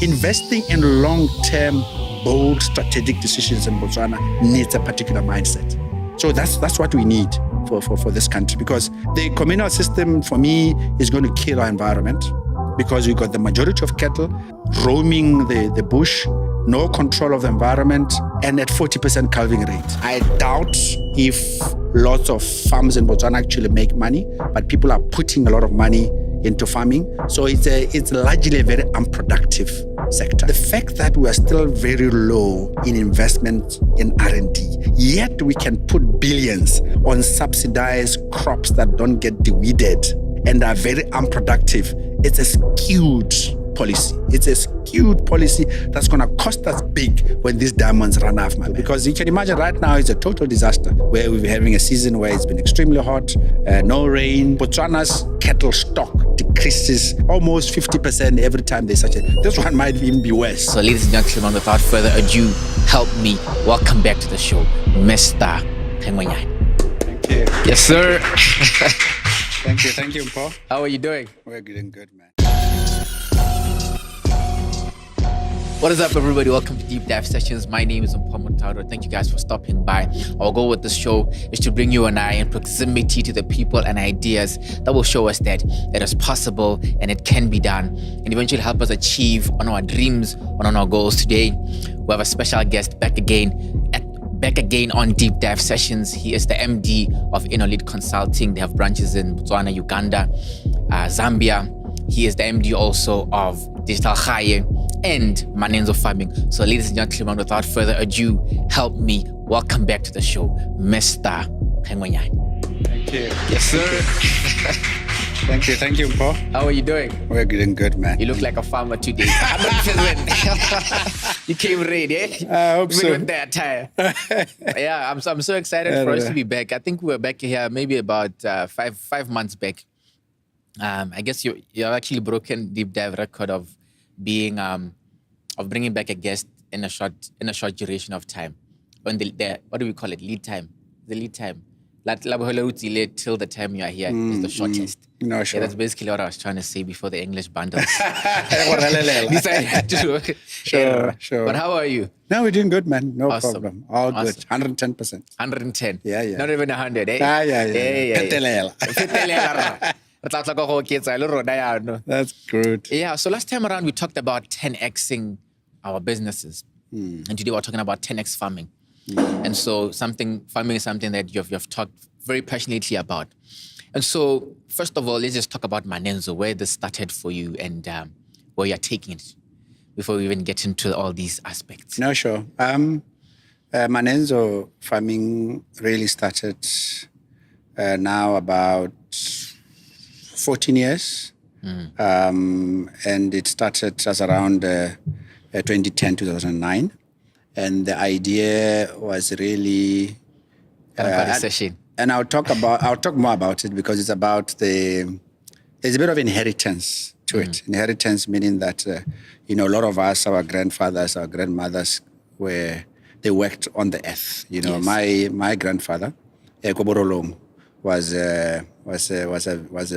Investing in long-term, bold, strategic decisions in Botswana needs a particular mindset. So that's what we need for this country, because the communal system, for me, is going to kill our environment, because we've got the majority of cattle roaming the bush, no control of the environment, and at 40% calving rate. I doubt if lots of farms in Botswana actually make money, but people are putting a lot of money into farming. So it's largely a very unproductive sector. The fact that we are still very low in investment in R&D, yet we can put billions on subsidized crops that don't get deweeded and are very unproductive, it's a skewed policy. It's a skewed policy that's going to cost us big when these diamonds run off, man. Because you can imagine right now it's a total disaster, where we're having a season where it's been extremely hot, no rain. Botswana's cattle stock decreases almost 50% every time there's such a... This one might even be worse. So ladies and gentlemen, without further ado, help me welcome back to the show, Mr. Kengwenyane. Thank you. Yes, sir. Thank you, Paul. How are you doing? We're doing good, man. What is up, everybody? Welcome to Deep Dive Sessions. My name is Mpho. Thank you guys for stopping by. Our goal with this show is to bring you and I in proximity to the people and ideas that will show us that it is possible and it can be done, and eventually help us achieve on our dreams, on our goals. Today, we have a special guest back again on Deep Dive Sessions. He is the MD of InnoLead Consulting. They have branches in Botswana, Uganda, Zambia. He is the MD also of Digital Khaye and Manenzo Farming. So ladies and gentlemen, without further ado, help me welcome back to the show, Mr. Kengwenyane. Thank you. Yes, sir. Thank you, Paul. How are you doing? We're doing good, man. You look like a farmer today. 100%. You came ready, eh? I hope Even so. with that attire. Yeah, I'm so excited for us to be back. I think we were back here maybe about 5 months back. I guess you have actually broken Deep Dive record of being of bringing back a guest in a short duration of time. When the what do we call it? Lead time. The lead time. Till the time you are here is the shortest. No, sure. Yeah, that's basically what I was trying to say before the English bundles. Decided to. Sure. But how are you? No, we're doing good, man. No Awesome. problem. All good. 110%. 110. Yeah. Not even 100, eh? Yeah. That's good. Yeah, so last time around we talked about 10xing our businesses. And today we're talking about 10x farming. And so farming is something that you've talked very passionately about. And so first of all, let's just talk about Manenzo, where this started for you and where you're taking it before we even get into all these aspects. No, sure. Manenzo farming really started now about 14 years. And it started as around 2010, 2009. And the idea was really... and I'll talk more about it, because it's about there's a bit of inheritance to it. Inheritance meaning that, a lot of us, our grandfathers, our grandmothers, they worked on the earth. Yes. My grandfather, Koborolong, was a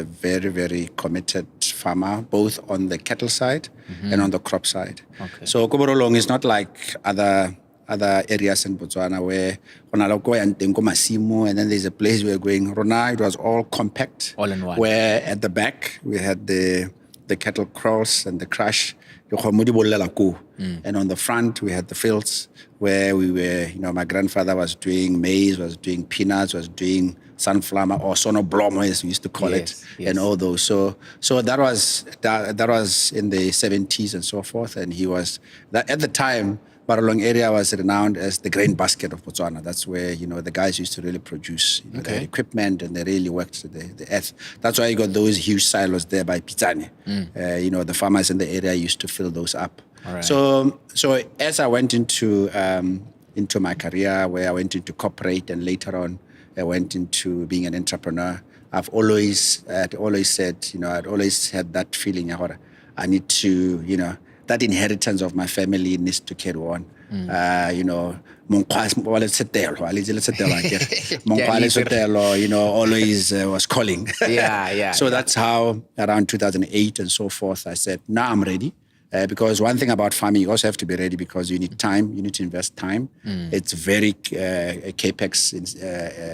very, very committed farmer, both on the cattle side and on the crop side. Okay. So Koborolong is not like other areas in Botswana where and then there's a place we're going. Rona, it was all compact. All in one. Where at the back we had the cattle cross and the crush. And on the front we had the fields where we were, my grandfather was doing maize, was doing peanuts, was doing sunflower or sonoblom, as we used to call it, and all those. So that was in the 70s and so forth. And he was at the time. Barolong area was renowned as the grain basket of Botswana. That's where, the guys used to really produce their equipment, and they really worked the earth. That's why you got those huge silos there by Pizani. The farmers in the area used to fill those up. Right. So as I went into my career, where I went into corporate, and later on I went into being an entrepreneur, I'd always said, I'd always had that feeling, I need to, that inheritance of my family needs to carry on. Always was calling. Yeah. So that's how around 2008 and so forth, I said, now I'm ready. Because one thing about farming, you also have to be ready because you need time. You need to invest time. It's very capex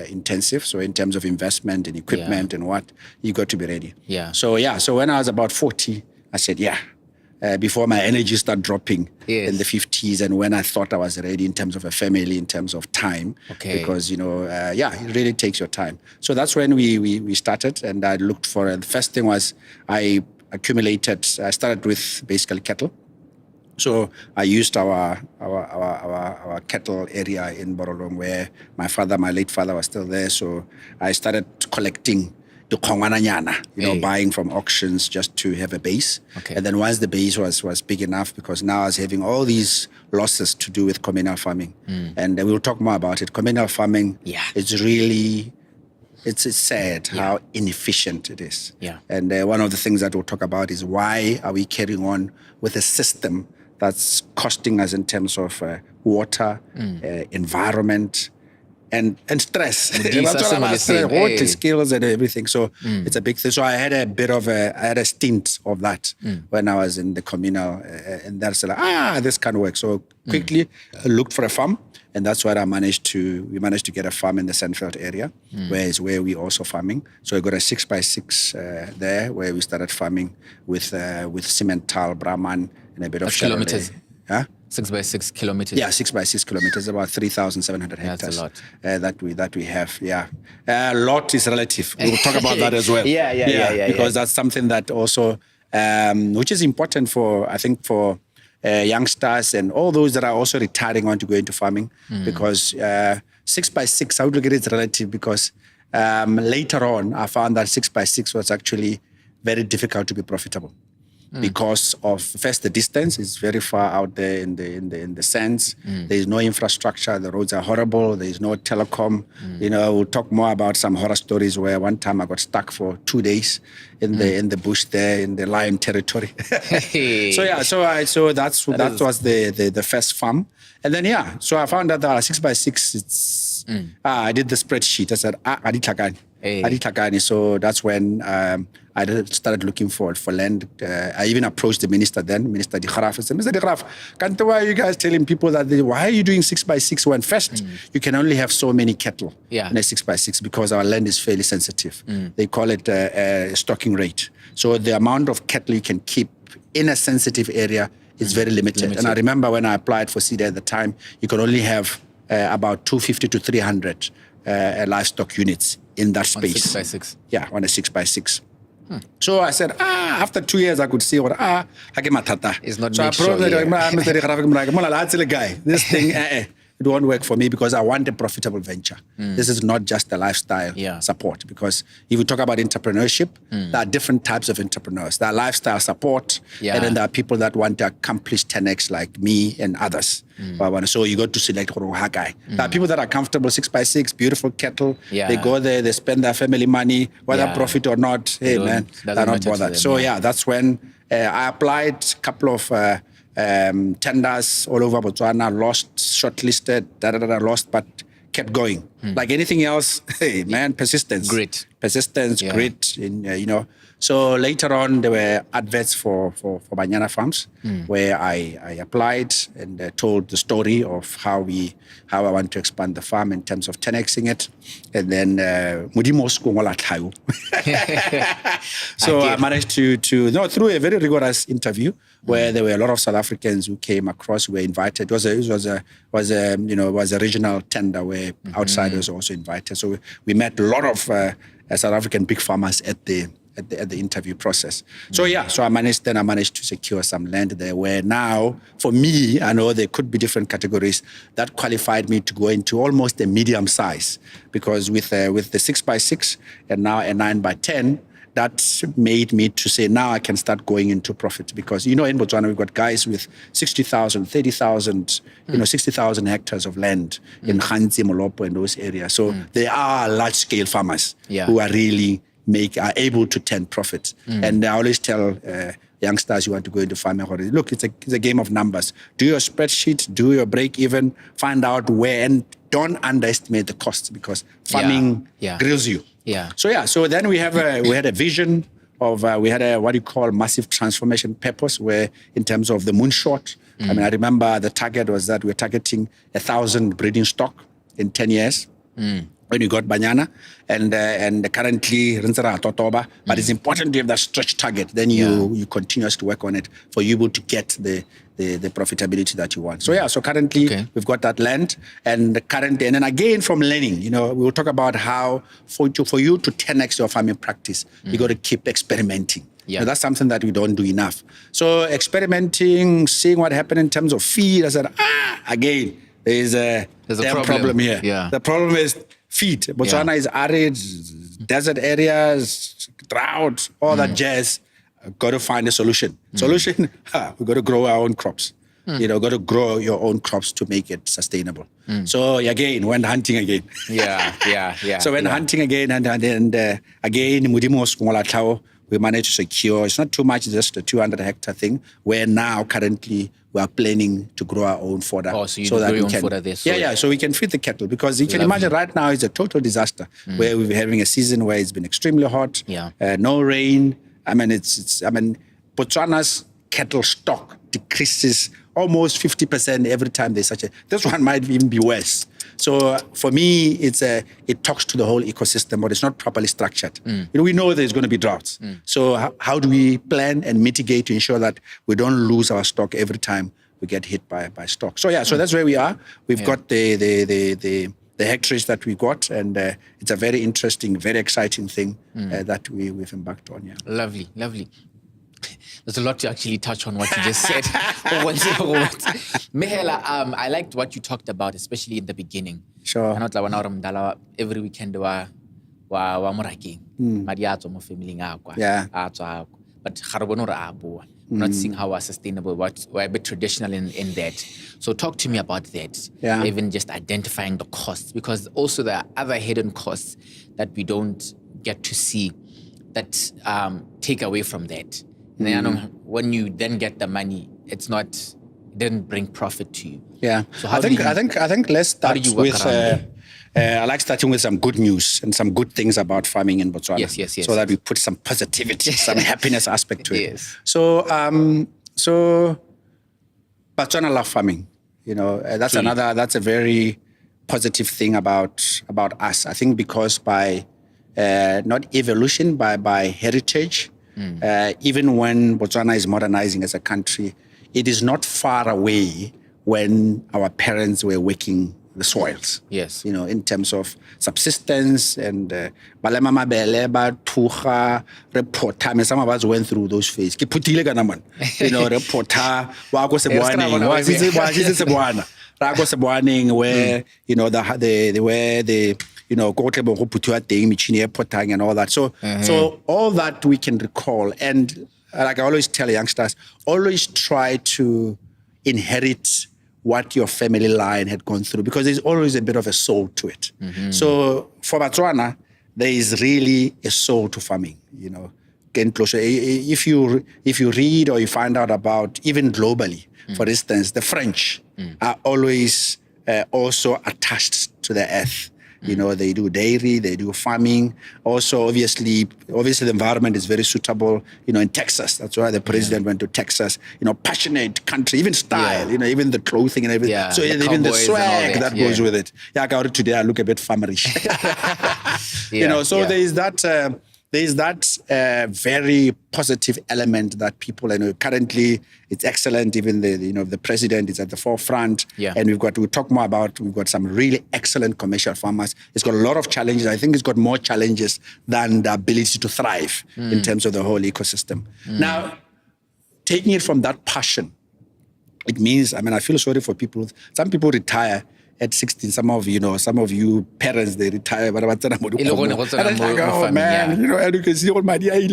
intensive. So in terms of investment and equipment and what, you got to be ready. So when I was about 40, I said, before my energy started dropping in the 50s, and when I thought I was ready in terms of a family, in terms of time, because it really takes your time. So that's when we started, and I looked for the first thing was I started with basically cattle. So I used our cattle area in Borolong where my late father was still there. So I started collecting the Kongwananyana, buying from auctions just to have a base. And then once the base was big enough, because now I was having all these losses to do with communal farming. And we'll talk more about it. Communal farming is really, it's sad how inefficient it is. And one of the things that we'll talk about is why are we carrying on with a system that's costing us in terms of water, environment, and stress. Water skills and everything. So it's a big thing. So I had a stint of that when I was in the communal, and that's like, this can work. So quickly looked for a farm. And that's where we managed to get a farm in the Sandveld area, where we also farming. So we got a 6x6 there, where we started farming with Simmental, Brahman, and a bit of kilometers. 6x6 kilometers. Yeah, 6x6 kilometers, about 3,700 hectares. That's a lot. That we have. A lot is relative. We'll talk about that as well. Because that's something that also, which is important for youngsters and all those that are also retiring on to go into farming, because 6x6, I would look at it relative, because later on I found that 6x6 was actually very difficult to be profitable. Because of first the distance is very far out there in the sands. There is no infrastructure. The roads are horrible. There is no telecom. We'll talk more about some horror stories where one time I got stuck for 2 days in the bush there in the lion territory. So that was the first farm, and then so I found out that 6x6 it's I did the spreadsheet. I said Aditakani. So that's when I started looking for land. I even approached the minister then, Minister Di Graaf. I said, Mr. Di Graaf, why are you guys telling people that why are you doing 6x6 when first you can only have so many cattle in a 6x6 because our land is fairly sensitive. They call it a stocking rate. So the amount of cattle you can keep in a sensitive area is very limited. And I remember when I applied for CEDA at the time, you could only have about 250 to 300 livestock units in that space. On 6x6? Yeah, on a 6x6. So I said, after 2 years, I could see what, It's not so I approached guy, this thing, it won't work for me because I want a profitable venture. This is not just a lifestyle support, because if we talk about entrepreneurship, there are different types of entrepreneurs. There are lifestyle support, and then there are people that want to accomplish 10x like me and others. So you got to select guy. There are people that are comfortable 6x6, beautiful cattle. They go there, they spend their family money, whether profit or not. Hey man, they're not bothered. So that's when I applied a couple of tenders all over Botswana, lost, shortlisted, lost, but kept going. Like anything else, hey man, persistence. Grit. So later on, there were adverts for Banyana Farms where I applied and told the story of how I want to expand the farm in terms of 10xing it. And then so I managed to through a very rigorous interview where there were a lot of South Africans who came across, were invited. It was a regional tender where outsiders also invited. So we met a lot of South African big farmers at the interview process. So I managed to secure some land there where now, for me, I know there could be different categories that qualified me to go into almost a medium size, because with the 6x6 and now a 9x10, that made me to say, now I can start going into profit, because, in Botswana, we've got guys with 60,000, 30,000, 60,000 hectares of land in Khanzi, Molopo, and those areas. So they are large-scale farmers who are really are able to turn profits. And I always tell youngsters who want to go into farming, look, it's a game of numbers. Do your spreadsheet, do your break even, find out where, and don't underestimate the costs, because farming grills you. So then we had a vision we had a what you call massive transformation purpose, where in terms of the moonshot, I mean, I remember the target was that we're targeting 1,000 breeding stock in 10 years. When you got Banyana, and currently Rinsara Totoba, but it's important to have that stretch target. Then you continuously work on it for you able to get the profitability that you want. So so currently we've got that land, and then again from learning, we will talk about how for you to 10x your farming practice, you got to keep experimenting. Yeah. That's something that we don't do enough. So experimenting, seeing what happened in terms of feed. I said, again, there's a problem here. Yeah. The problem is feed. Botswana is arid, desert areas, drought, all that jazz. Got to find a solution. Solution, we got to grow our own crops. Got to grow your own crops to make it sustainable. So again, went hunting again. So when hunting again, and again, we managed to secure, it's not too much, just a 200 hectare thing, where now currently we are planning to grow our own fodder. Oh, so you grow your own fodder there. So we can feed the cattle, because you can imagine right now it's a total disaster where we're having a season where it's been extremely hot, no rain. Botswana's cattle stock decreases almost 50% every time there's this one might even be worse. So for me, it talks to the whole ecosystem, but it's not properly structured. We know there's going to be droughts. So how do we plan and mitigate to ensure that we don't lose our stock every time we get hit by stock? So so that's where we are. We've got the hectares that we got, and it's a very interesting, very exciting thing that we've embarked on. Yeah. Lovely. There's a lot to actually touch on what you just said. Mehela, I liked what you talked about, especially in the beginning. Sure. Every weekend wa moraking. Mariato mo family ngakwa. Yeah. But we're not seeing how we're sustainable. We're a bit traditional in that. So talk to me about that. Yeah. Even just identifying the costs, because also there are other hidden costs that we don't get to see that take away from that. And then, when you then get the money, it didn't bring profit to you. Yeah. So I think let's start with. I like starting with some good news and some good things about farming in Botswana. Yes. So that we put some positivity, some happiness aspect to it. Yes. So Botswana love farming. That's a very positive thing about us. I think because by not evolution, by heritage. Even when Botswana is modernizing as a country, it is not far away when our parents were working the soils. Yes. In terms of subsistence and balema mabele, tucha, reporter. Some of us went through those phases. Reporter, wako sebuaning, where and all that. So all that we can recall. And like I always tell youngsters, always try to inherit what your family line had gone through, because there's always a bit of a soul to it. So for Botswana, there is really a soul to farming, Getting closer. If you read or you find out about, even globally, for instance, the French are always also attached to the earth. They do dairy, they do farming. Also, obviously the environment is very suitable. In Texas, that's why the president went to Texas. Passionate country, even style. Even the clothing and everything. Yeah, so even the swag that goes with it. Yeah, I got it today. I look a bit farmerish. There's that very positive element that people, currently it's excellent. Even the president is at the forefront. Yeah. And we'll talk more about, we've got some really excellent commercial farmers. It's got a lot of challenges. I think it's got more challenges than the ability to thrive in terms of the whole ecosystem. Now, taking it from that passion, it means, I feel sorry for people. Some people retire at 16, some of you parents, they retire. And it's like, oh man, you can see all my They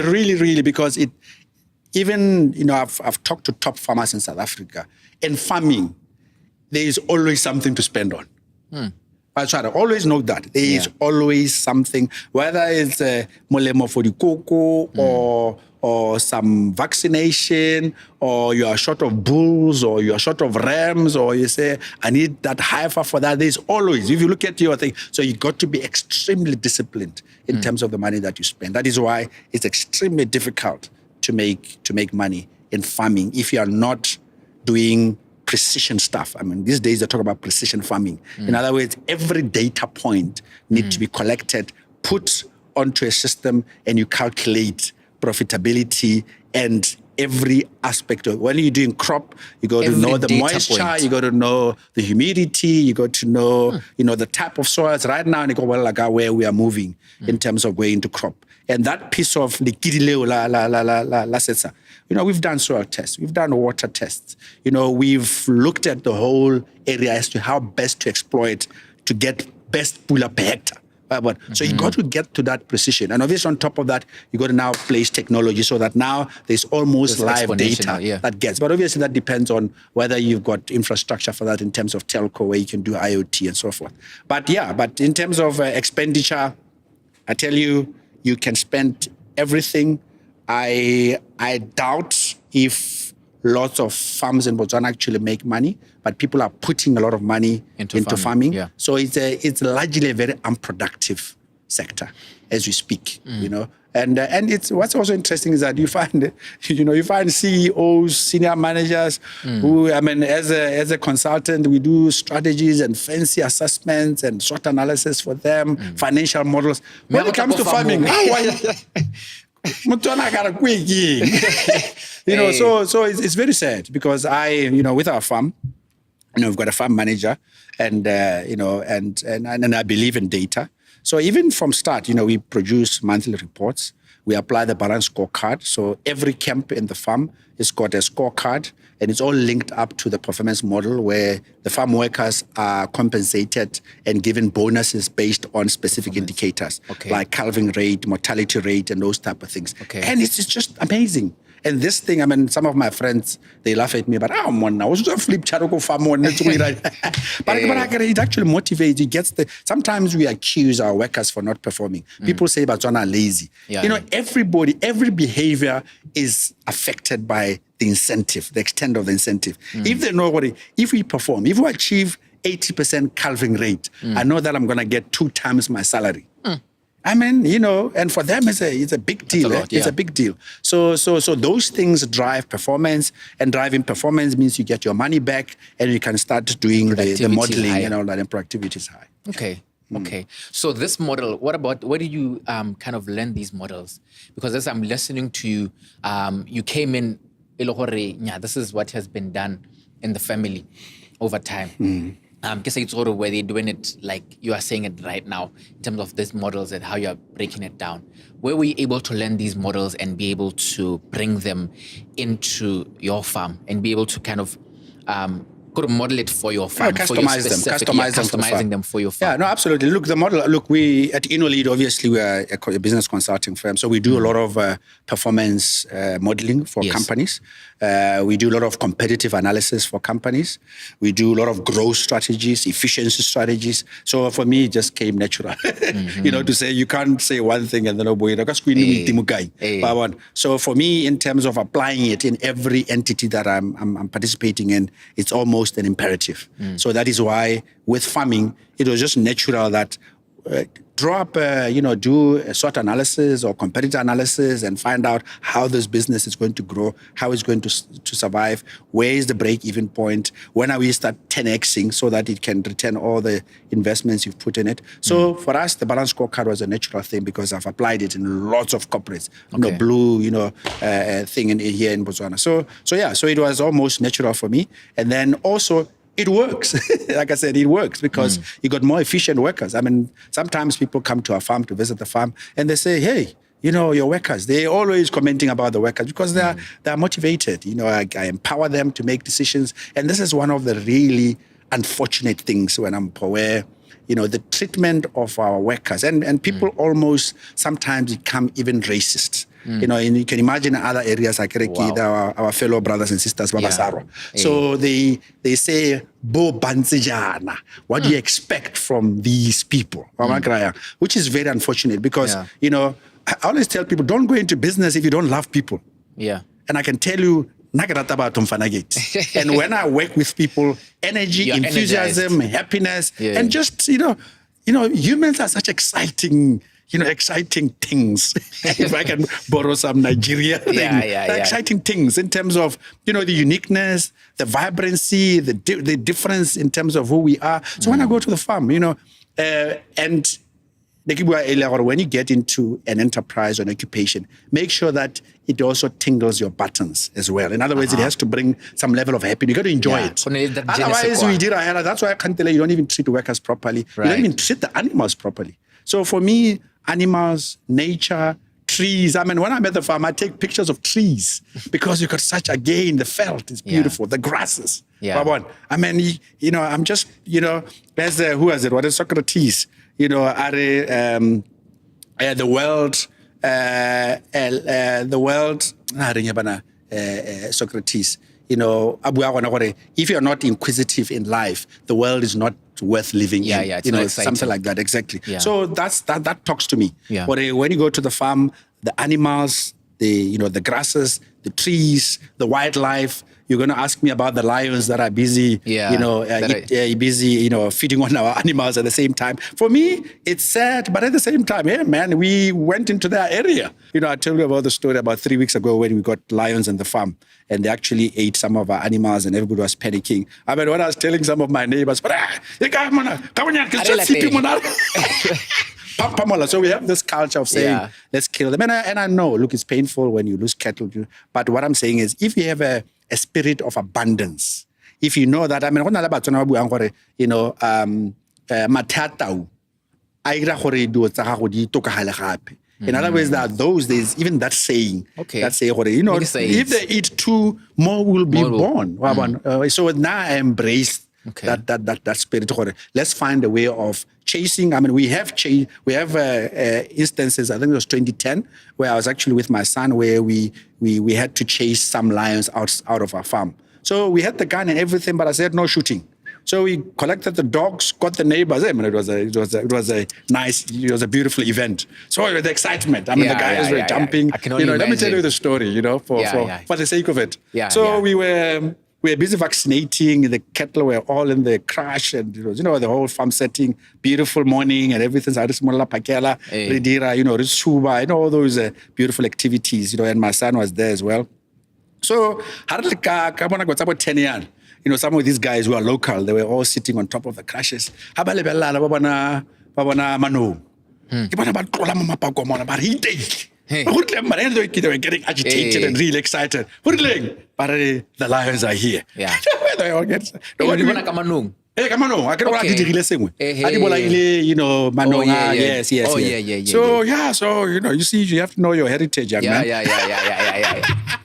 really, really, because even, I've talked to top farmers in South Africa. In farming, there is always something to spend on. I try to always note that. There is always something, whether it's molemo for the cocoa or some vaccination, or you are short of bulls, or you are short of rams, or you say, I need that heifer for that. There's always, if you look at your thing, so you got to be extremely disciplined in terms of the money that you spend. That is why it's extremely difficult to make money in farming if you are not doing precision stuff. I mean, these days they talk about precision farming. In other words, every data point needs to be collected, put onto a system, and you calculate profitability and every aspect of when you're doing crop, you got to know the moisture, you got to know the humidity, you got to know, the type of soils. Right now, where we are moving in terms of going into crop. And that piece of we've done soil tests, we've done water tests. We've looked at the whole area as to how best to exploit to get best pula per hectare. So you got to get to that precision. And obviously on top of that, you got to now place technology so that now there's almost live data that gets. But obviously that depends on whether you've got infrastructure for that in terms of telco, where you can do IoT and so forth. But in terms of expenditure, I tell you, you can spend everything. I doubt if lots of farms in Botswana actually make money, but people are putting a lot of money into farming. Yeah. So it's largely a very unproductive sector as we speak, And it's what's also interesting is that you find CEOs, senior managers who, as a consultant, we do strategies and fancy assessments and SWOT analysis for them, financial models. When it comes to farming, so it's very sad because with our farm, we've got a farm manager and I believe in data. So even from start, we produce monthly reports. We apply the balance scorecard. So every camp in the farm has got a scorecard and it's all linked up to the performance model where the farm workers are compensated and given bonuses based on specific indicators like calving rate, mortality rate, and those type of things. And it's just amazing. And this thing, some of my friends, they laugh at me, but I was just flip charoko farm one. But it actually motivates. It gets sometimes we accuse our workers for not performing. People say Botswana are lazy. Every behavior is affected by the incentive, the extent of the incentive. If they know if we perform, if we achieve 80% calving rate, I know that I'm going to get 2 times my salary. And for them it's a big deal. It's a big deal. So those things drive performance, and driving performance means you get your money back and you can start doing the modeling and all that, and productivity is high. Okay. So this model, where do you kind of learn these models? Because as I'm listening to you, you came in, this is what has been done in the family over time. Guess it's sort of where they're doing it like you are saying it right now in terms of these models and how you are breaking it down. Where were you able to learn these models and be able to bring them into your farm and be able to kind of model it for your farm, customizing them for your farm? Yeah, no, absolutely. Look, the model. We at InnoLead, obviously, we are a business consulting firm, so we do a lot of performance modeling for companies. We do a lot of competitive analysis for companies. We do a lot of growth strategies, efficiency strategies. So for me, it just came natural. To say you can't say one thing and then So for me, in terms of applying it in every entity that I'm participating in, it's almost an imperative. So that is why with farming, it was just natural that do a SWOT analysis or competitor analysis and find out how this business is going to grow, how it's going to survive, where is the break-even point, when are we start 10xing so that it can return all the investments you've put in it. So for us, the balance scorecard was a natural thing because I've applied it in lots of corporates, blue, thing here in Botswana. So it was almost natural for me. And then also, it works. Like I said, it works because you got more efficient workers. Sometimes people come to our farm to visit the farm and they say, hey, your workers, they're always commenting about the workers because they're motivated. I empower them to make decisions. And this is one of the really unfortunate things when I'm aware, the treatment of our workers and people almost sometimes become even racist. And you can imagine other areas like Reki, our fellow brothers and sisters, Babasaro. So they say, Bo Banzijana, what do you expect from these people? Which is very unfortunate because, I always tell people, don't go into business if you don't love people. Yeah. And I can tell you, and when I work with people, energy, You're enthusiasm, energized. happiness, Yeah. and just, humans are such exciting things. If I can borrow some Nigeria thing, Yeah. exciting things in terms of, the uniqueness, the vibrancy, the difference in terms of who we are. So when I go to the farm, and when you get into an enterprise or an occupation, make sure that it also tingles your buttons as well. In other words, it has to bring some level of happiness. You got to enjoy it. Otherwise, that's why I can't tell you don't even treat workers properly. Right. You don't even treat the animals properly. So for me, animals, nature, trees. I mean, when I'm at the farm, I take pictures of trees because you got the felt is beautiful, the grasses. Yeah. I mean, I'm just, there's who was it? What is Socrates? The world, Socrates, if you're not inquisitive in life, the world is not worth living in. Yeah, it's not exciting. Something like that, exactly. Yeah. So that talks to me. Yeah. But when you go to the farm, the animals, the grasses, the trees, the wildlife, you're going to ask me about the lions that are busy, feeding on our animals at the same time. For me, it's sad, but at the same time, we went into their area. I told you about the story about 3 weeks ago when we got lions in the farm, and they actually ate some of our animals, and everybody was panicking. I mean, when I was telling some of my neighbors, so we have this culture of saying, let's kill them. And I know, look, it's painful when you lose cattle. But what I'm saying is, if you have a spirit of abundance, if you know that, in other words, there are those days, even that saying, that say, if they eat two, more will be born. So now I embrace that spirit. Let's find a way of chasing. I mean, we have instances, I think it was 2010, where I was actually with my son, where we had to chase some lions out of our farm. So we had the gun and everything, but I said no shooting. So we collected the dogs, got the neighbors. I mean, it was a beautiful event. So the excitement. I mean, the guys were jumping. I can only let me tell you the story. For the sake of it. We were busy vaccinating. The cattle were all in the crash, and it was, the whole farm setting. Beautiful morning and everything. Ridira, all those beautiful activities. And my son was there as well. So, about 10 years. Some of these guys who are local, they were all sitting on top of the crashes. They were getting agitated and really excited. But the lions are here. Yeah. Yes. So you see, you have to know your heritage, young man. Yeah,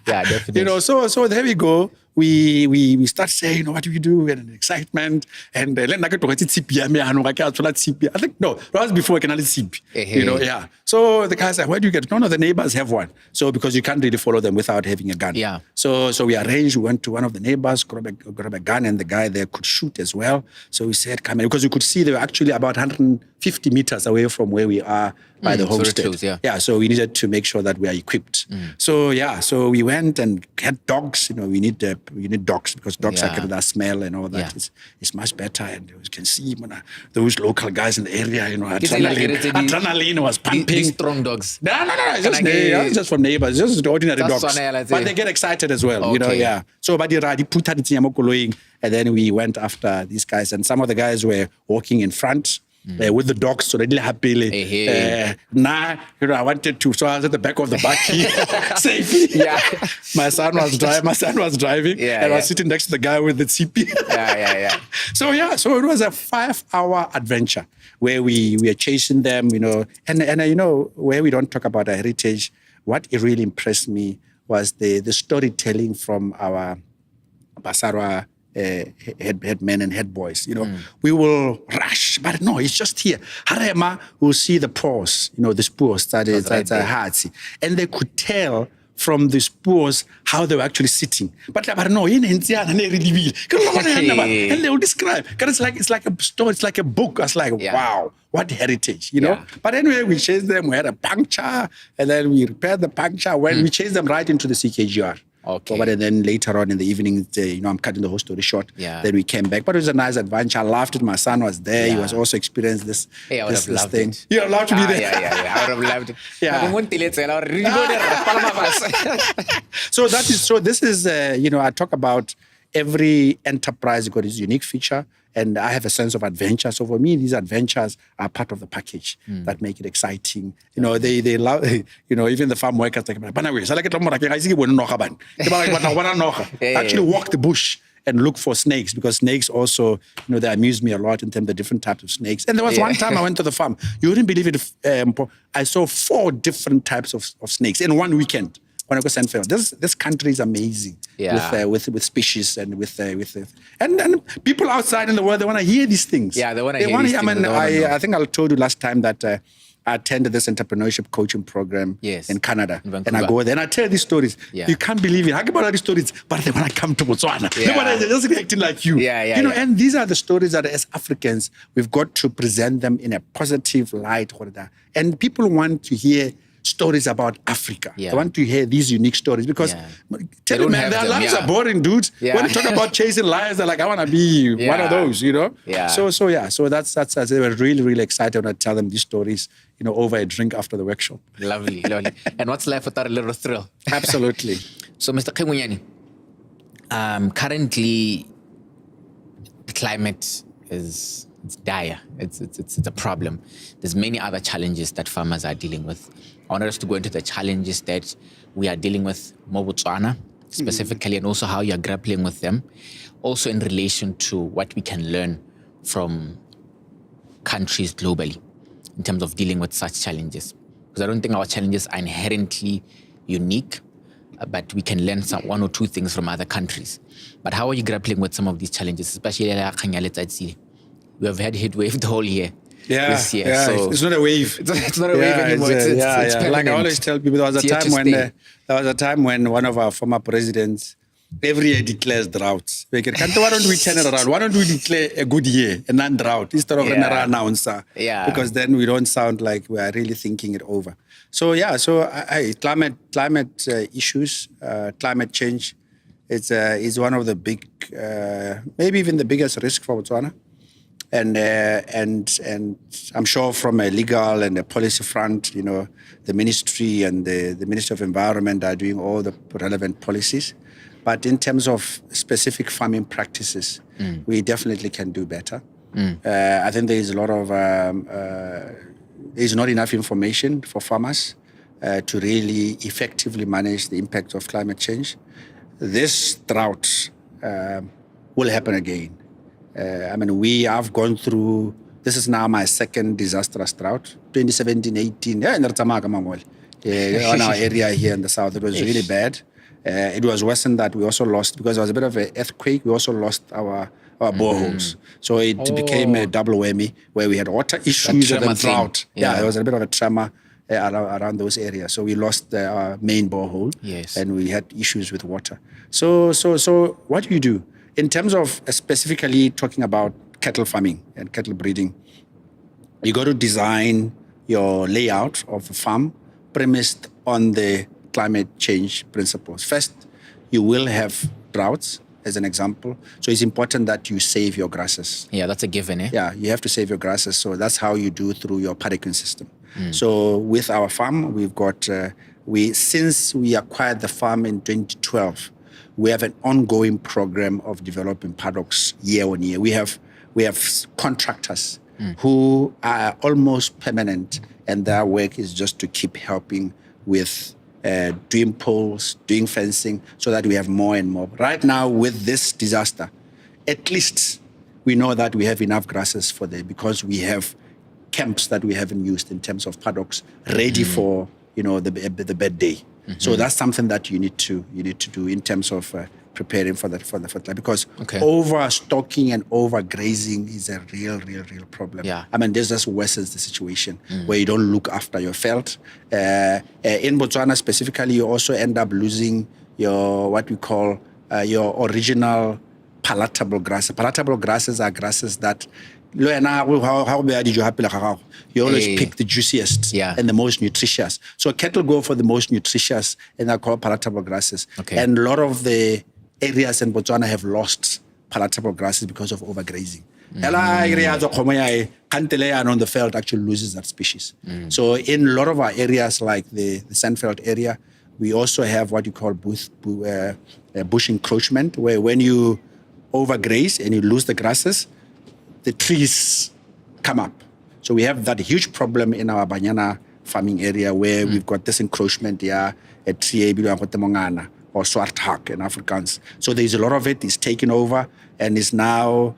definitely. So there we go. We start saying, what do we do? And excitement. And I think, no, that was before I can only CP. Yeah. So the guy said, where do you get it? No, the neighbors have one. So because you can't really follow them without having a gun. Yeah. So we arranged, we went to one of the neighbors, grab a gun, and the guy there could shoot as well. So we said, come in, because you could see they were actually about 150 meters away from where we are by the homestead. So we needed to make sure that we are equipped. So we went and had dogs. We need dogs because dogs are that smell and all that. It's much better, and you can see those local guys in the area. Adrenaline was pumping. These strong dogs. No. It's just for neighbors. It's just ordinary dogs. But they get excited as well. So and then we went after these guys, and some of the guys were walking in front. With the dogs, so they didn't happily. I wanted to, so I was at the back of the buggy safely. My son was driving, and I was sitting next to the guy with the CP. So it was a 5-hour adventure where we were chasing them, and where we don't talk about our heritage. What really impressed me was the storytelling from our Basarwa head men and head boys. We will rush, but no, it's just here. Harema will see the pause, the spurs that and they could tell from the spurs how they were actually sitting. But no, and they will describe. It's like a story, it's like a book. I was like, wow, What heritage, you know? But anyway, we chased them. We had a puncture, and then we repaired the puncture. When we chased them right into the CKGR. Okay. But then later on in the evening, I'm cutting the whole story short. Yeah. Then we came back. But it was a nice adventure. I laughed it. My son was there. He was also experienced this. Hey, I would have loved thing. it. You would love to be there. Yeah. I would have loved it. Yeah. So this is, I talk about every enterprise got its unique feature. And I have a sense of adventure. So for me, these adventures are part of the package that make it exciting. You know, they love, even the farm workers, like, actually walk the bush and look for snakes, because snakes also, they amuse me a lot in terms of the different types of snakes. And there was one time I went to the farm. You wouldn't believe it. I saw 4 different types of snakes in one weekend. When I go San Fernando, this country is amazing with species and with and people outside in the world, they want to hear these things. Yeah, they want to hear these things. I think I told you last time that I attended this entrepreneurship coaching program in Canada, and I go there and I tell these stories. Yeah. You can't believe it. I about these stories, but they want to come to Botswana. They want to just reacting like you. And these are the stories that as Africans we've got to present them in a positive light, and people want to hear stories about Africa. I want to hear these unique stories, because tell me, man, their lives are boring, dudes. When you talk about chasing lions, they're like, I want to be one of those, So that's they were really, really excited when I tell them these stories, over a drink after the workshop. Lovely. And what's life without a little thrill? Absolutely. So, Mr. Khemunyani, currently the climate is dire. It's a problem. There's many other challenges that farmers are dealing with. I wanted us to go into the challenges that we are dealing with more Botswana specifically, and also how you're grappling with them. Also in relation to what we can learn from countries globally in terms of dealing with such challenges. Because I don't think our challenges are inherently unique, but we can learn 1 or 2 things from other countries. But how are you grappling with some of these challenges, especially we have had heat wave the whole year. This year. So it's not a wave. It's not a wave anymore. It's like I always tell people, there was a time when one of our former presidents every year declares droughts. Why don't we turn it around? Why don't we declare a good year, a non-drought, instead of an announcer? Because then we don't sound like we are really thinking it over. So climate issues, climate change, is one of the big, maybe even the biggest risk for Botswana. And I'm sure from a legal and a policy front, the ministry and the Ministry of Environment are doing all the relevant policies. But in terms of specific farming practices, we definitely can do better. I think there is a lot of, there's not enough information for farmers to really effectively manage the impact of climate change. This drought will happen again. I've gone through, this is now my second disastrous drought, 2017-18, on our area here in the south. It was really bad. It was worse than that. We also lost, because there was a bit of an earthquake, we also lost our boreholes. So it became a double whammy, where we had water issues and then drought. There was a bit of a tremor around those areas. So we lost our main borehole, and we had issues with water. So what do you do? In terms of specifically talking about cattle farming and cattle breeding, you got to design your layout of the farm premised on the climate change principles. First, you will have droughts, as an example. So it's important that you save your grasses. Yeah, that's a given, eh? Yeah, you have to save your grasses. So that's how you do through your paddocking system. So with our farm, we've got, since we acquired the farm in 2012, we have an ongoing program of developing paddocks year on year. We have contractors who are almost permanent, and their work is just to keep helping with doing poles, doing fencing, so that we have more and more. Right now, with this disaster, at least we know that we have enough grasses for there, because we have camps that we haven't used in terms of paddocks ready for the bad day. So that's something that you need to do in terms of preparing for that, because overstocking and overgrazing is a real problem. This just worsens the situation where you don't look after your veld. In Botswana specifically, you also end up losing your what we call your original palatable grasses. Palatable grasses are grasses that you always pick the juiciest Yeah. and the most nutritious. So cattle go for the most nutritious, and they're called palatable grasses. Okay. And a lot of the areas in Botswana have lost palatable grasses because of overgrazing. And on the field actually loses that species. So in a lot of our areas, like the Sandveld area, we also have what you call bush encroachment, where when you overgraze and you lose the grasses, the trees come up. So we have that huge problem in our banana farming area where we've got this encroachment here at tree or swarthak in Afrikaans. So there's a lot of it is taken over and is now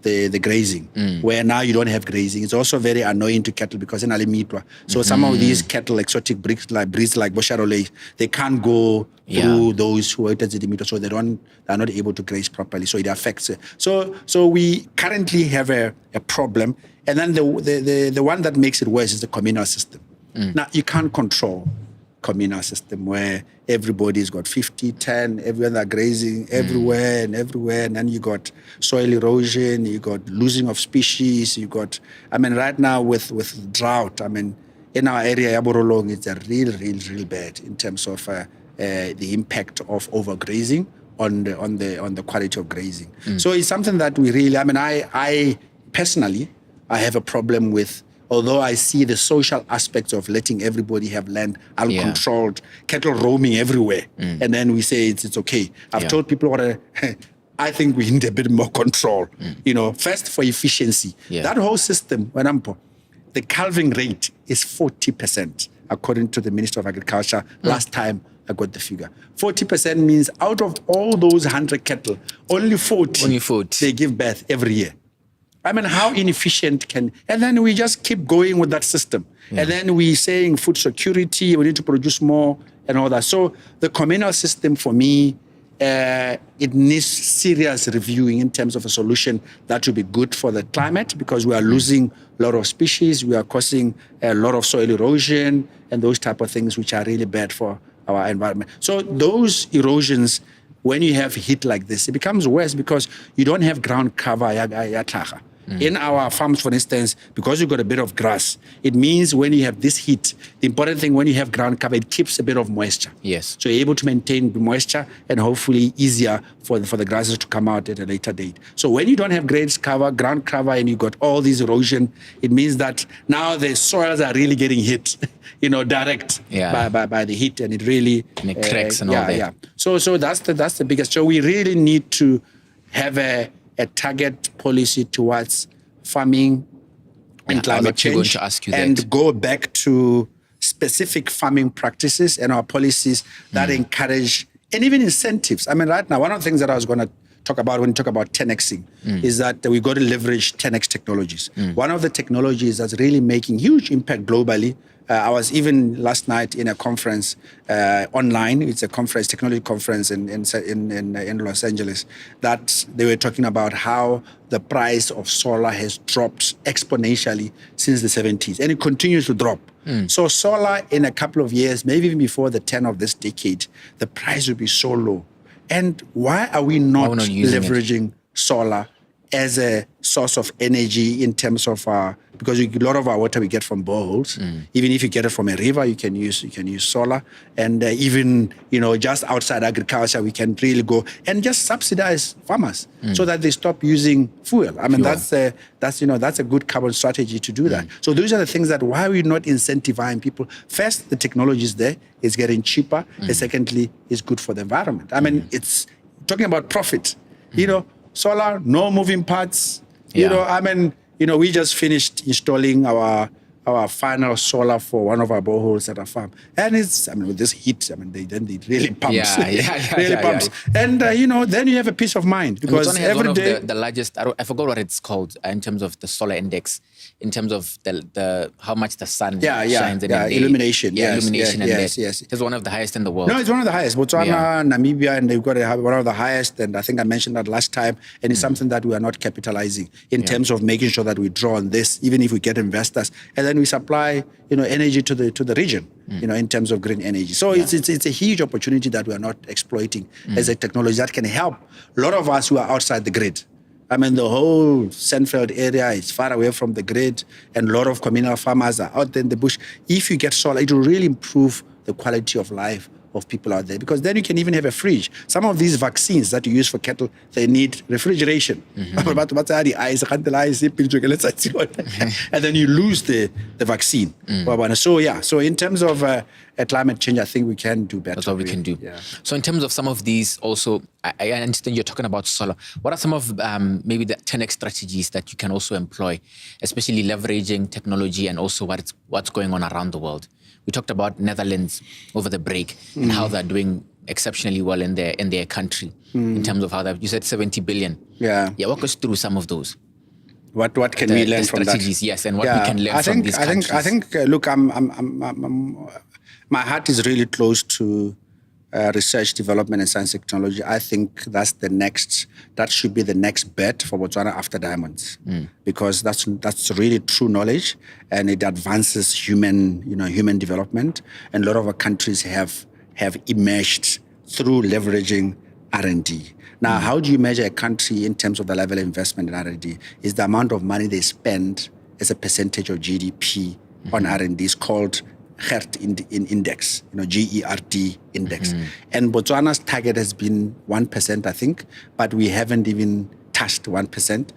the grazing, where now you don't have grazing. It's also very annoying to cattle because in Alimitwa. So some of these cattle, exotic breeds like Bosharole, they can't go through those who are at Zidimito, so they're not able to graze properly. So it affects it. So we currently have a problem. And then the one that makes it worse is the communal system. Now you can't control communal system where everybody's got 50, 10, everyone are grazing everywhere, and then you got soil erosion, you got losing of species, you got, right now with drought, in our area, Yaborolong, it's a real bad in terms of the impact of overgrazing on the quality of grazing. So it's something that we really, I personally, I have a problem with. Although I see the social aspects of letting everybody have land uncontrolled, cattle roaming everywhere, and then we say it's okay. I've told people I think we need a bit more control. First for efficiency. That whole system, the calving rate is 40%, according to the Minister of Agriculture. Last time I got the figure. 40% means out of all those 100 cattle, only 40 they give birth every year. How inefficient and then we just keep going with that system. And then we saying food security, we need to produce more and all that. So the communal system for me, it needs serious reviewing in terms of a solution that will be good for the climate because we are losing a lot of species, we are causing a lot of soil erosion and those type of things which are really bad for our environment. So those erosions, when you have heat like this, it becomes worse because you don't have ground cover. In our farms, for instance, because you've got a bit of grass, it means when you have this heat, the important thing when you have ground cover, it keeps a bit of moisture. Yes. So you're able to maintain the moisture and hopefully easier for the grasses to come out at a later date. So when you don't have ground cover, and you got all this erosion, it means that now the soils are really getting hit, direct by the heat, and it really and it cracks and all that. Yeah. So that's the biggest. So we really need to have a target policy towards farming and climate change, to ask you and go back to specific farming practices and our policies that encourage and even incentives. Right now, one of the things that I was going to talk about when we talk about 10xing is that we got to leverage 10x technologies. One of the technologies that's really making huge impact globally. I was even last night in a conference online. It's a technology conference in Los Angeles, that they were talking about how the price of solar has dropped exponentially since the 70s, and it continues to drop. So solar in a couple of years, maybe even before the 10 of this decade, the price will be so low. And why are we not leveraging solar as a source of energy in terms of because a lot of our water we get from boreholes. Even if you get it from a river, you can use solar. And even just outside agriculture, we can really go and just subsidize farmers so that they stop using fuel. That's a good carbon strategy to do that. So those are the things that why we're not incentivizing people. First, the technology is there; it's getting cheaper. And secondly, it's good for the environment. It's talking about profit. Solar, no moving parts. We just finished installing our final solar for one of our boreholes at our farm. And it's, with this heat, it really pumps. Really pumps. And, then you have a peace of mind because every day... the largest, I forgot what it's called in terms of the solar index, in terms of the how much the sun shines. Illumination. Illumination. Yes. It's one of the highest in the world. No, it's one of the highest. Botswana, Namibia, and they've got one of the highest. And I think I mentioned that last time. And it's something that we are not capitalizing in terms of making sure that we draw on this, even if we get investors. And then we supply, energy to the region, in terms of green energy. So it's a huge opportunity that we are not exploiting as a technology that can help a lot of us who are outside the grid. I mean, the whole Sandveld area is far away from the grid, and a lot of communal farmers are out there in the bush. If you get solar, it will really improve the quality of life of people out there, because then you can even have a fridge. Some of these vaccines that you use for cattle, they need refrigeration. And then you lose the vaccine. So in terms of climate change, I think we can do better. That's what we can do. Yeah. So in terms of some of these also, I understand you're talking about solar. What are some of maybe the 10x strategies that you can also employ, especially leveraging technology and also what's going on around the world? We talked about Netherlands over the break and how they're doing exceptionally well in their country in terms of how you said 70 billion. Yeah. Walk us through some of those. What can we learn from that? Strategies, yes, and what we can learn from these countries. I think. Look, my heart is really close to research, development, and science technology. I think that should be the next bet for Botswana after diamonds, because that's really true knowledge, and it advances human development. And a lot of our countries have emerged through leveraging R&D. Now, how do you measure a country in terms of the level of investment in R&D? Is the amount of money they spend as a percentage of GDP on R&D is called GERD index, GERD index. And Botswana's target has been 1%, I think, but we haven't even touched 1%.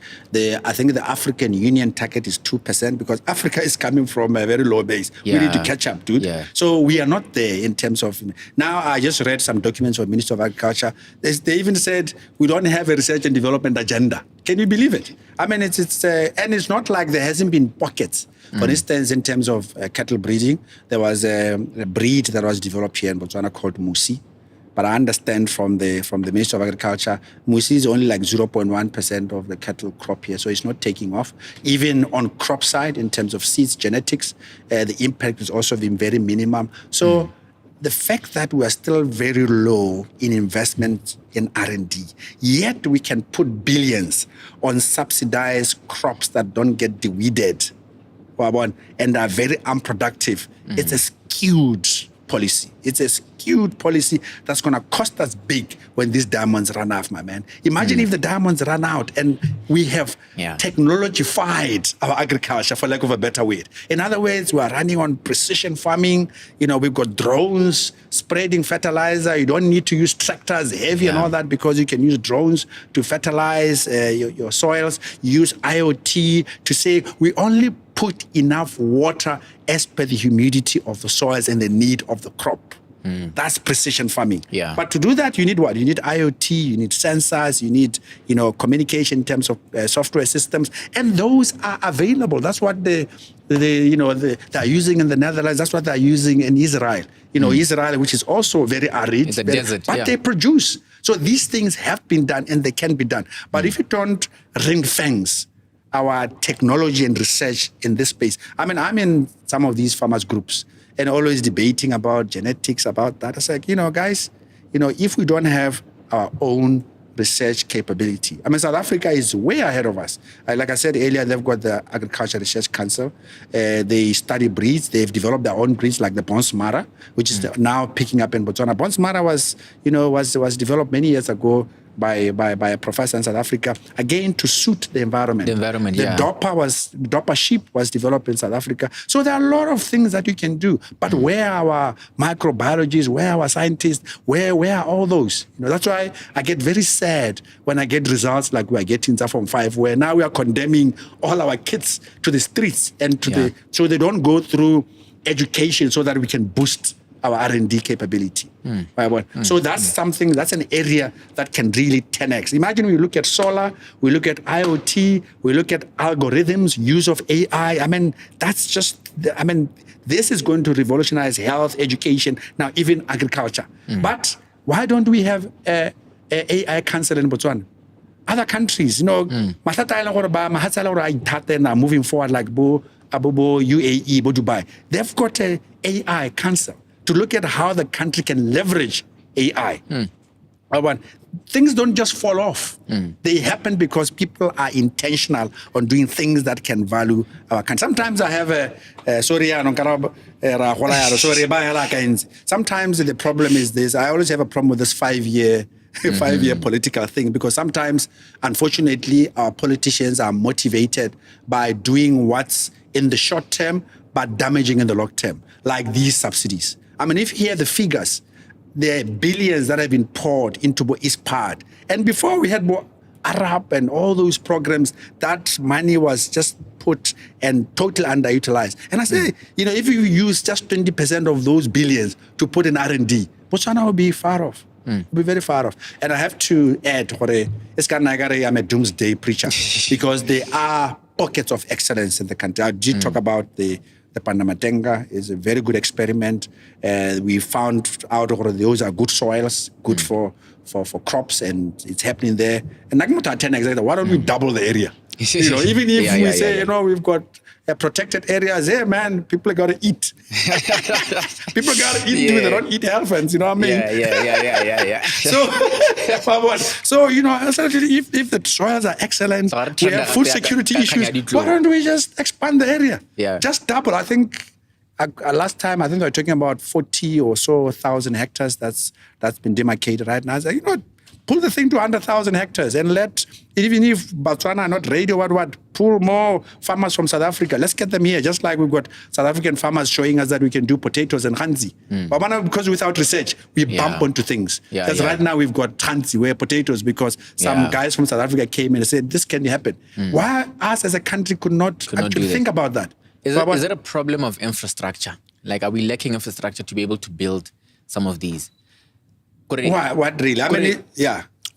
I think the African Union target is 2%, because Africa is coming from a very low base. Yeah. We need to catch up, dude. Yeah. So we are not there in terms of... Now, I just read some documents from the Minister of Agriculture. They even said, we don't have a research and development agenda. Can you believe it? I mean, and it's not like there hasn't been pockets. For instance, in terms of cattle breeding, there was a breed that was developed here in Botswana called Musi. But I understand from the Minister of Agriculture, Musi is only like 0.1% of the cattle crop here, so it's not taking off. Even on crop side, in terms of seeds, genetics, the impact has also been very minimum. So the fact that we are still very low in investment in R&D, yet we can put billions on subsidized crops that don't get deweeded and are very unproductive, it's a skewed policy. It's a skewed policy that's going to cost us big when these diamonds run out, my man. Imagine if the diamonds run out and we have technologified our agriculture, for lack of a better word. In other words, we are running on precision farming. We've got drones spreading fertilizer. You don't need to use tractors heavy and all that, because you can use drones to fertilize your soils. Use IoT to say we only put enough water as per the humidity of the soils and the need of the crop. That's precision farming. Yeah. But to do that, you need what? You need IoT, you need sensors, you need, communication in terms of software systems, and those are available. That's what they're using in the Netherlands. That's what they're using in Israel. Israel, which is also very arid, it's a desert, but they produce. So these things have been done and they can be done. But if you don't ring fence our technology and research in this space, I mean, I'm in some of these farmers groups and always debating about genetics, about that. It's like, guys, if we don't have our own research capability, I mean, South Africa is way ahead of us. Like I said earlier, they've got the Agriculture Research Council. They study breeds. They've developed their own breeds, like the Bonsmara, which is now picking up in Botswana. Bonsmara was developed many years ago by a professor in South Africa, again, to suit the environment. The Dopa sheep was developed in South Africa. So there are a lot of things that you can do. But where are our microbiologists, where are our scientists, where are all those? That's why I get very sad when I get results like we are getting from 5, where now we are condemning all our kids to the streets and so they don't go through education so that we can boost our R&D capability. So that's an area that can really 10x. Imagine we look at solar, we look at IoT, we look at algorithms, use of AI. I mean, this is going to revolutionize health, education, now even agriculture. But why don't we have a AI council in Botswana? Other countries, moving forward like UAE, Dubai, they've got an AI council to look at how the country can leverage AI. Things don't just fall off. They happen because people are intentional on doing things that can value our country. Sometimes I have sometimes the problem is this. I always have a problem with this 5-year 5-year political thing, because sometimes, unfortunately, our politicians are motivated by doing what's in the short term, but damaging in the long term, like these subsidies. I mean, if you hear the figures, there are billions that have been poured into East Part. And before we had more Arab and all those programs, that money was just put and totally underutilized. And I say, if you use just 20% of those billions to put in R&D, Botswana will be far off. Will be very far off. And I have to add, I'm a doomsday preacher, because there are pockets of excellence in the country. I did talk about the Pandamatenga is a very good experiment. We found out those are good soils, good for crops, and it's happening there. And exactly, why don't we double the area? Even if we say, we've got protected areas, man, people got to eat. People got to eat too. They don't eat elephants, you know what I mean? Yeah. So, if the soils are excellent, we have food security issues, why don't we just expand the area? Yeah. Just double. I think last time, I think they were talking about 40 or so thousand hectares that's been demarcated right now. I was like, pull the thing to 100,000 hectares and let, even if Botswana are not ready or what, pull more farmers from South Africa. Let's get them here, just like we've got South African farmers showing us that we can do potatoes and hanzi. But because without research, we bump onto things. Because right now we've got hanzi, where potatoes, because some guys from South Africa came in and said, this can happen. Why us as a country could not actually think about that? Is it a problem of infrastructure? Like, are we lacking infrastructure to be able to build some of these? What really? I mean,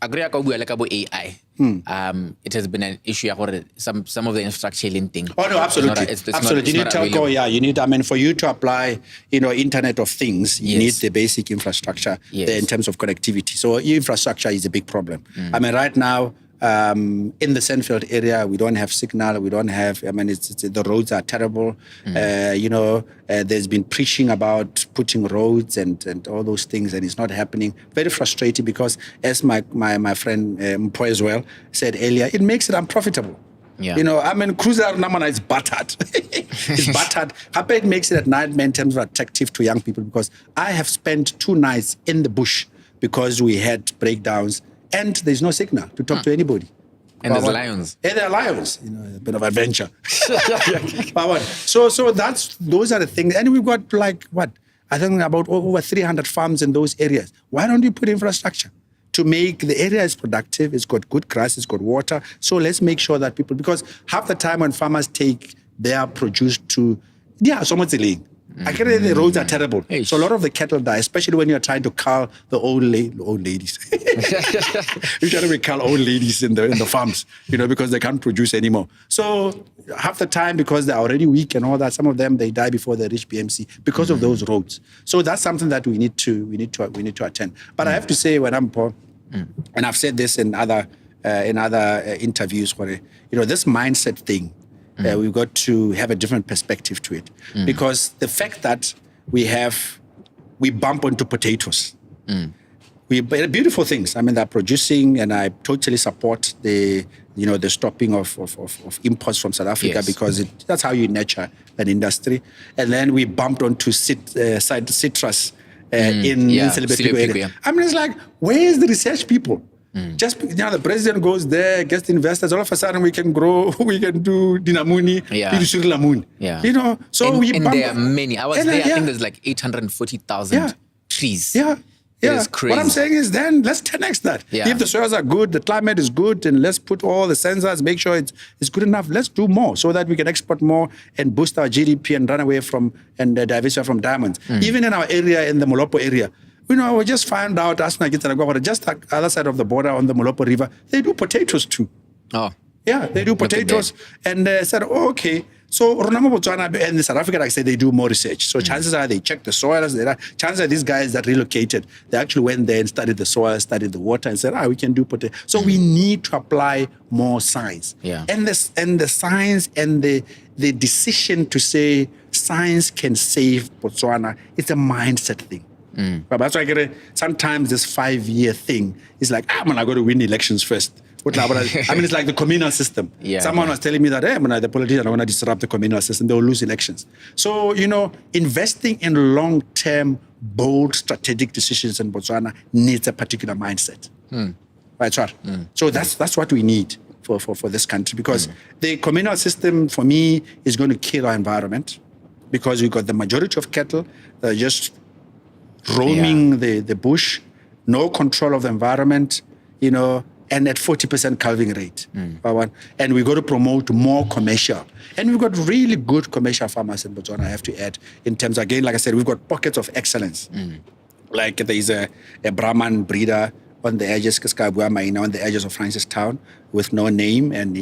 agree about AI. It has been an issue for some of the infrastructure thing. Oh no, absolutely. Absolutely. You need telco, you need, for you to apply, Internet of Things, you need the basic infrastructure there in terms of connectivity. So infrastructure is a big problem. I mean, right now, in the Sandfield area, we don't have signal. We don't have, the roads are terrible. There's been preaching about putting roads and all those things, and it's not happening. Very frustrating, because as my friend Mpo as well said earlier, it makes it unprofitable. Cruiser Namana is battered. It's battered. It makes it at nightmare in terms of attractive to young people, because I have spent 2 nights in the bush because we had breakdowns, and there's no signal to talk to anybody. And there's lions. And there are lions. A bit of adventure. So those are the things. And we've got I think about over 300 farms in those areas. Why don't we put infrastructure to make the areas productive? It's got good grass, it's got water. So let's make sure that people, because half the time when farmers take their produce to, someone's delaying. The roads are terrible. So a lot of the cattle die, especially when you're trying to cull the old ladies. You're trying to cull old ladies in the farms, because they can't produce anymore. So half the time, because they're already weak and all that, some of them, they die before they reach BMC because of those roads. So that's something that we need to attend. But I have to say, when I'm poor, and I've said this in other interviews, where this mindset thing, we've got to have a different perspective to it. Because the fact that we bump onto potatoes, they're beautiful things. They're producing, and I totally support the stopping of imports from South Africa, because that's how you nurture an industry. And then we bumped onto citrus in Silibetigo area. It's like, where is the research people? Just, the president goes there, gets the investors, all of a sudden we can grow, we can do dinamuni, do lamuni. So and there are many. I was there, I think there's like 840,000 trees. It is crazy. What I'm saying is, then let's 10x that. If the soils are good, the climate is good, and let's put all the sensors, make sure it's good enough. Let's do more so that we can export more and boost our GDP and run away from and diversify from diamonds. Even in our area, in the Molopo area, we just found out, just the other side of the border on the Molopo River, they do potatoes too. Oh. Yeah, they do potatoes. And they said, okay. So Ronamo Botswana and South Africa, like I said, they do more research. So chances are they check the soils. Chances are these guys that relocated, they actually went there and studied the soil, studied the water, and said, we can do potato. So we need to apply more science. And the science and the decision to say science can save Botswana, it's a mindset thing. But that's why sometimes this 5-year thing is like, I got to win elections first. It's like the communal system. Someone was telling me that, the politicians are going to disrupt the communal system. They will lose elections. So, investing in long-term bold strategic decisions in Botswana needs a particular mindset. Right, sir? So that's what we need for this country, because the communal system, for me, is going to kill our environment, because we've got the majority of cattle that are just roaming the bush, no control of the environment, and at 40% calving rate. And we've got to promote more commercial. And we've got really good commercial farmers in Botswana, I have to add, in terms, again, like I said, we've got pockets of excellence. Like there's a Brahman breeder on the edges, on the edges of Francistown with no name. And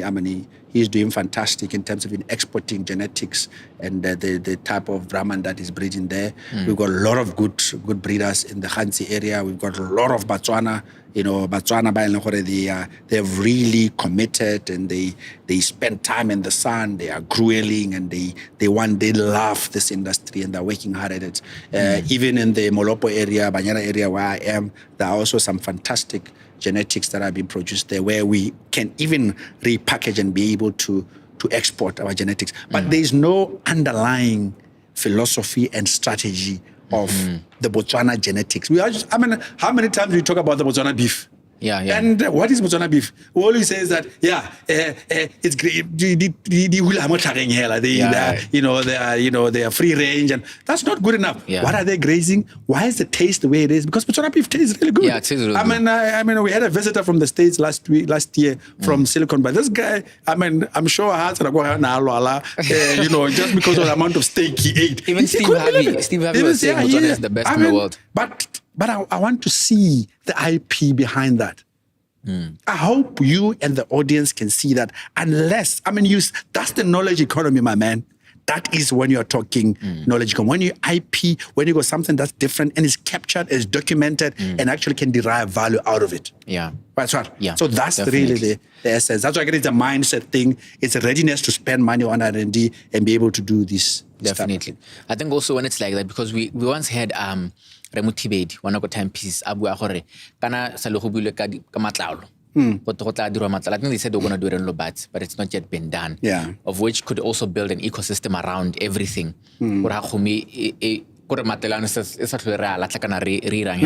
he's doing fantastic in terms of exporting genetics and the type of Brahman that is breeding there. We've got a lot of good breeders in the Hansi area. We've got a lot of Botswana. Botswana, they've really committed, and they spend time in the sun. They are grueling, and they love this industry, and they're working hard at it. Even in the Molopo area, Banyana area where I am, there are also some fantastic genetics that have been produced there, where we can even repackage and be able to export our genetics. But there's no underlying philosophy and strategy of the Botswana genetics. How many times we talk about the Botswana beef? And what is Botswana beef? We always say that, it's great. They are free range, and that's not good enough. What are they grazing? Why is the taste the way it is? Because Botswana beef tastes really good. Yeah, it tastes really good. We had a visitor from the States last year from Silicon Valley. This guy, I'm sure just because of the amount of steak he ate. Even Steve Harvey was saying Botswana is the best in the world. But I want to see the IP behind that. I hope you and the audience can see that. Unless, that's the knowledge economy, my man. That is when you're talking knowledge economy. When you IP, when you got something that's different and is captured, is documented, and actually can derive value out of it. That's right. So that's definitely. really the essence. That's why it's a mindset thing. It's a readiness to spend money on R&D and be able to do this. Definitely. Stuff. I think also when it's like that, because we once had Remo Tibedi, one of the timepiece, Abu Ahore, Kana Salohubule Kamatlao. I think they said they were going to do it in Lobat, but it's not yet been done. Of which could also build an ecosystem around everything. No,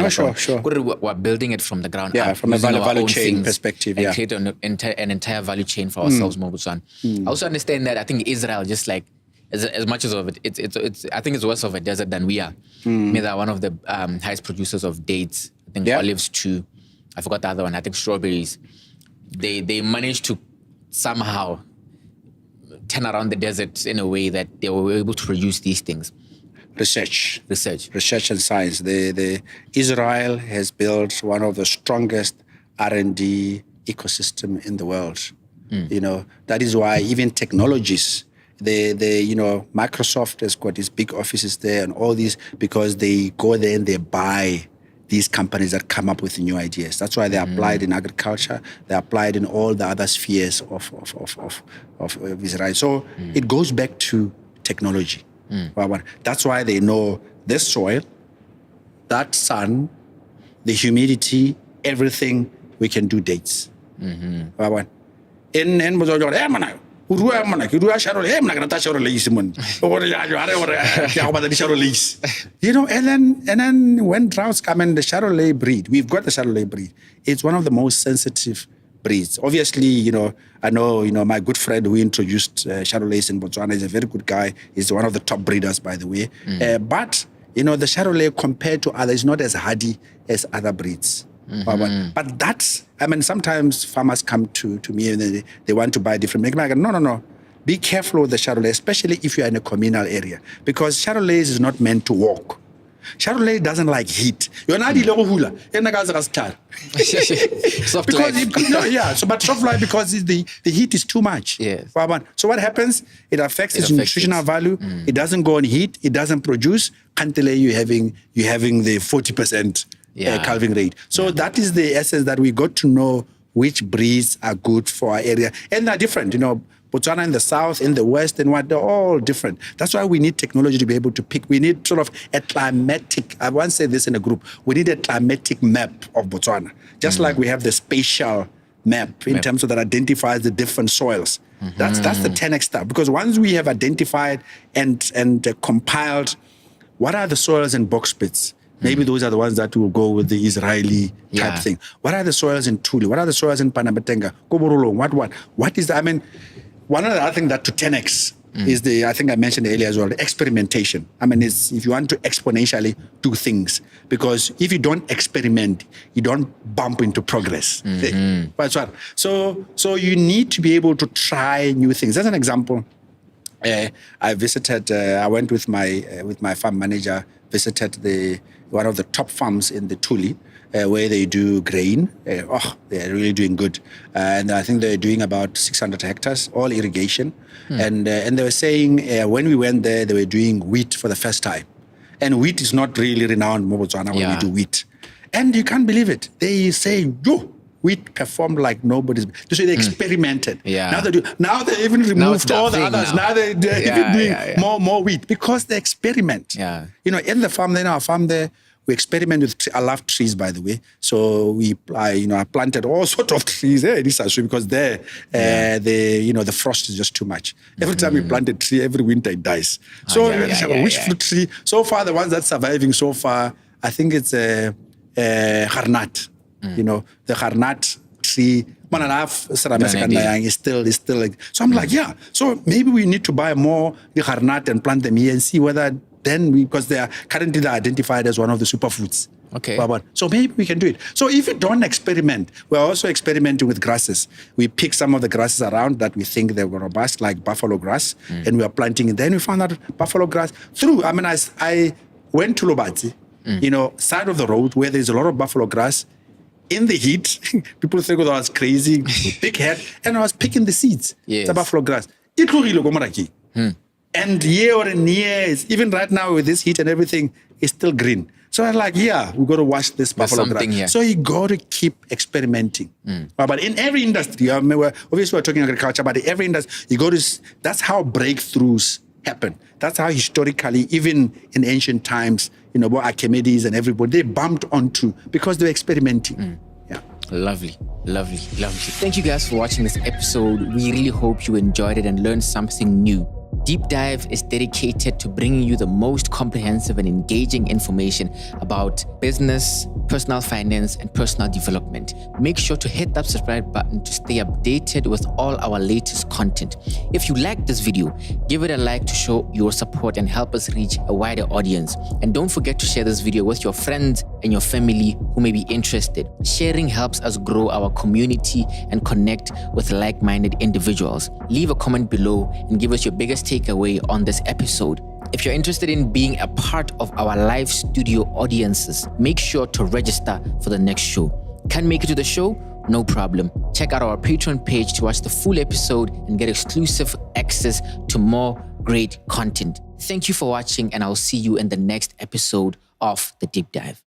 sure. We're building it from the ground up. From a value chain perspective. And create an entire value chain for ourselves, Mobusan. I also understand that I think Israel, just like as much as of it's I think it's worse of a desert than we are. They're one of the highest producers of dates. I think olives too. I forgot the other one. I think strawberries. They managed to somehow turn around the desert in a way that they were able to produce these things. Research and science. The Israel has built one of the strongest R&D ecosystem in the world. That is why even technologies. Microsoft has got these big offices there and all these, because they go there and they buy these companies that come up with new ideas. That's why they're applied in agriculture. They're applied in all the other spheres of Israel. So it goes back to technology. That's why they know this soil, that sun, the humidity, everything, we can do dates. And then when droughts come in, the Charolais breed, we've got the Charolais breed. It's one of the most sensitive breeds. Obviously, I know, my good friend who introduced Charolais in Botswana is a very good guy. He's one of the top breeders, by the way. But, the Charolais compared to others is not as hardy as other breeds. But that's, sometimes farmers come to me and they want to buy different milk. No. Be careful with the Charolais, especially if you're in a communal area, because Charolais is not meant to walk. Charolais doesn't like heat. You're not soft life. But soft life because the heat is too much. So what happens? It affects its nutritional value. It doesn't go on heat. It doesn't produce until you're having the 40% calving rate. So that is the essence, that we got to know which breeds are good for our area. And they're different, Botswana in the south, in the west, and they're all different. That's why we need technology to be able to pick. We need sort of a climatic, I once said this in a group, we need a climatic map of Botswana. Just like we have the spatial map in terms of that identifies the different soils. That's the 10x stuff. Because once we have identified and compiled what are the soils and box pits, Maybe those are the ones that will go with the Israeli type thing. What are the soils in Tuli? What are the soils in Panamatenga? Koborolong? What is the, I mean, one of the other things that to 10x is I think I mentioned earlier as well, the experimentation. I mean, it's if you want to exponentially do things, because if you don't experiment, you don't bump into progress. That's right. So you need to be able to try new things. As an example, I visited, I went with my farm manager, visited one of the top farms in the Tuli, where they do grain. They're really doing good. And I think they're doing about 600 hectares, all irrigation. And they were saying when we went there, they were doing wheat for the first time. And wheat is not really renowned in Botswana when we do wheat. And you can't believe it. They say, wheat performed like nobody's. So they experimented. Now they even removed all the others. Now they're even doing more wheat because they experiment. You know, in the farm, in our farm there, we experiment with I love trees, by the way. So I planted all sorts of trees there in East because there, the frost is just too much. Every time we plant a tree, every winter it dies. So which fruit tree? So far, the ones that's surviving so far, I think it's a harnat. You know, the harnat tree. Is still like, so I'm like, so maybe we need to buy more the harnat and plant them here and see whether because they are currently identified as one of the superfoods. Okay. So maybe we can do it. So if you don't experiment, we're also experimenting with grasses. We pick some of the grasses around that we think they're robust, like buffalo grass, and we are planting it. Then we found out buffalo grass I went to Lobatsi, side of the road where there's a lot of buffalo grass. In the heat, people think I was crazy, big head, and I was picking the seeds. The buffalo grass. And years, even right now with this heat and everything, it's still green. So I'm like, we got to watch this buffalo grass. Here. So you got to keep experimenting. But in every industry, obviously we're talking agriculture, but in every industry, that's how breakthroughs happen. That's how historically, even in ancient times, Archimedes and everybody, they bumped onto because they were experimenting. Lovely. Thank you guys for watching this episode. We really hope you enjoyed it and learned something new. Deep Dive is dedicated to bringing you the most comprehensive and engaging information about business, personal finance, and personal development. Make sure to hit that subscribe button to stay updated with all our latest content. If you like this video, give it a like to show your support and help us reach a wider audience. And don't forget to share this video with your friends and your family who may be interested. Sharing helps us grow our community and connect with like-minded individuals. Leave a comment below and give us your biggest takeaway on this episode. If you're interested in being a part of our live studio audiences, make sure to register for the next show. Can't make it to the show? No problem. Check out our Patreon page to watch the full episode and get exclusive access to more great content. Thank you for watching, and I'll see you in the next episode of The Deep Dive.